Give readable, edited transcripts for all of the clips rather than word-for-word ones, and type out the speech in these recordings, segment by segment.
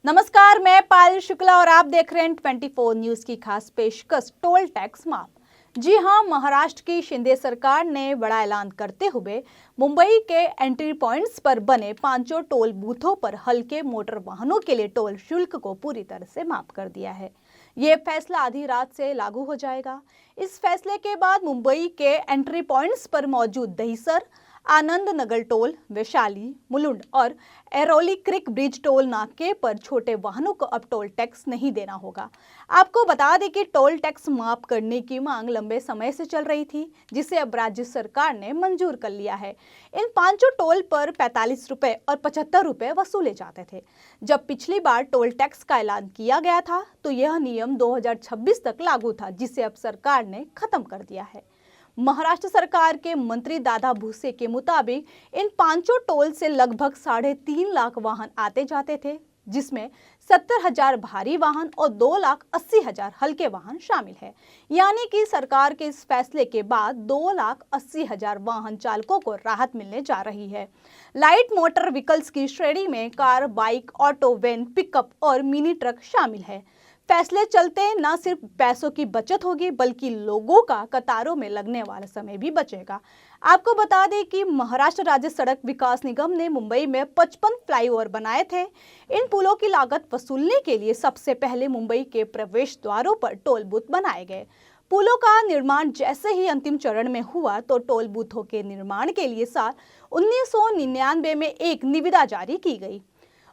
नमस्कार, मैं पायल शुक्ला और आप देख रहे हैं 24 न्यूज की खास पेशकश टोल टैक्स माफ। जी हां, महाराष्ट्र की शिंदे सरकार ने बड़ा ऐलान करते हुए मुंबई के एंट्री पॉइंट्स पर बने 5 टोल बूथों पर हल्के मोटर वाहनों के लिए टोल शुल्क को पूरी तरह से माफ कर दिया है। ये फैसला आधी रात से लागू हो जाएगा। इस फैसले के बाद मुंबई के एंट्री पॉइंट्स पर मौजूद दहिसर, आनंद नगर टोल, वैशाली, मुलुंड और एरोली क्रिक ब्रिज टोल नाके पर छोटे वाहनों को अब टोल टैक्स नहीं देना होगा। आपको बता दें कि टोल टैक्स माफ करने की मांग लंबे समय से चल रही थी, जिसे अब राज्य सरकार ने मंजूर कर लिया है। इन 5 टोल पर 45 रुपए और 75 रुपए वसूले जाते थे। जब पिछली बार टोल टैक्स का ऐलान किया गया था तो यह नियम 2026 तक लागू था, जिसे अब सरकार ने खत्म कर दिया है। महाराष्ट्र सरकार के मंत्री दादा भुसे के मुताबिक इन 5 टोल से लगभग 3.5 लाख वाहन आते जाते थे, जिसमें 70,000 भारी वाहन और 2,80,000 हल्के वाहन शामिल है। यानी कि सरकार के इस फैसले के बाद 2,80,000 वाहन चालकों को राहत मिलने जा रही है। लाइट मोटर व्हीकल्स की श्रेणी में car, bike, auto, van, pickup और मिनी ट्रक शामिल है। फैसले चलते न सिर्फ पैसों की बचत होगी, बल्कि लोगों का कतारों में लगने वाला समय भी बचेगा। आपको बता दें कि महाराष्ट्र राज्य सड़क विकास निगम ने मुंबई में 55 फ्लाईओवर बनाए थे। इन पुलों की लागत वसूलने के लिए सबसे पहले मुंबई के प्रवेश द्वारों पर टोल बूथ बनाए गए। पुलों का निर्माण जैसे ही अंतिम चरण में हुआ तो टोल बूथों के निर्माण के लिए साल 1999 में एक निविदा जारी की गई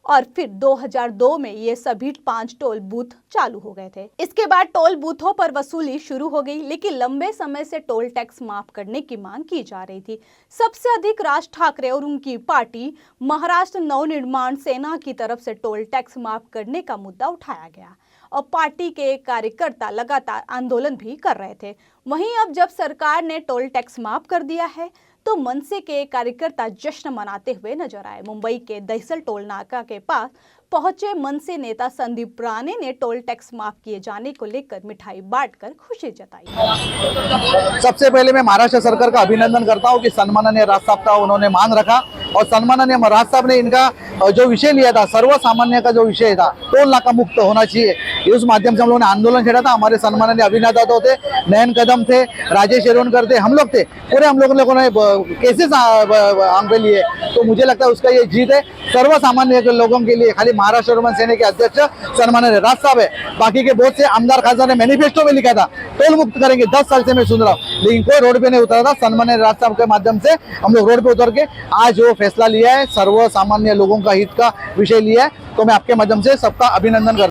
और फिर 2002 में ये सभी 5 टोल बूथ चालू हो गए थे। इसके बाद टोल बूथों पर वसूली शुरू हो गई, लेकिन लंबे समय से टोल टैक्स माफ करने की मांग की जा रही थी। सबसे अधिक राज ठाकरे और उनकी पार्टी महाराष्ट्र नवनिर्माण सेना की तरफ से टोल टैक्स माफ करने का मुद्दा उठाया गया और पार्टी के कार्यकर्ता लगातार आंदोलन भी कर रहे थे। वहीं अब जब सरकार ने टोल टैक्स माफ कर दिया है तो मनसे के कार्यकर्ता जश्न मनाते हुए नजर आए। मुंबई के दहिसर टोल नाका के पास पहुंचे मनसे नेता संदीप राणे ने टोल टैक्स माफ किए जाने को लेकर मिठाई बांटकर खुशी जताई। सबसे पहले मैं महाराष्ट्र सरकार का अभिनंदन करता हूं कि सन्माननीय राज साहब का उन्होंने मान रखा और सन्माननीय राज साहब ने इनका जो विषय लिया था, सर्वसामान्य का जो विषय था, टोल नाका मुक्त होना चाहिए, उस माध्यम से हम लोगों ने आंदोलन छेड़ा था। हमारे सन्माननीय अभिनेता तो थे, नयन कदम थे, राजेश एरोनकर थे, हम लोग थे, पूरे हम लोगों ने केसेस हम पे लिए। तो मुझे लगता है उसका ये जीत है सर्वसामान्य लोगों के लिए। खाली महाराष्ट्र नवनिर्माण सेना के अध्यक्ष सन्माननीय राज साहब है, बाकी के बहुत से आमदार खासदार ने मैनिफेस्टो में लिखा था टोल मुक्त करेंगे। 10 साल से मैं सुन रहा हूँ, लेकिन कोई रोड पे नहीं उतरा था। सन्माननीय राज साहब के माध्यम से हम लोग रोड पे उतर के आज वो फैसला लिया है, सर्वसामान्य लोगों का हित का विषय लिया है। तो मैं आपके माध्यम से सबका अभिनंदन करता हूं।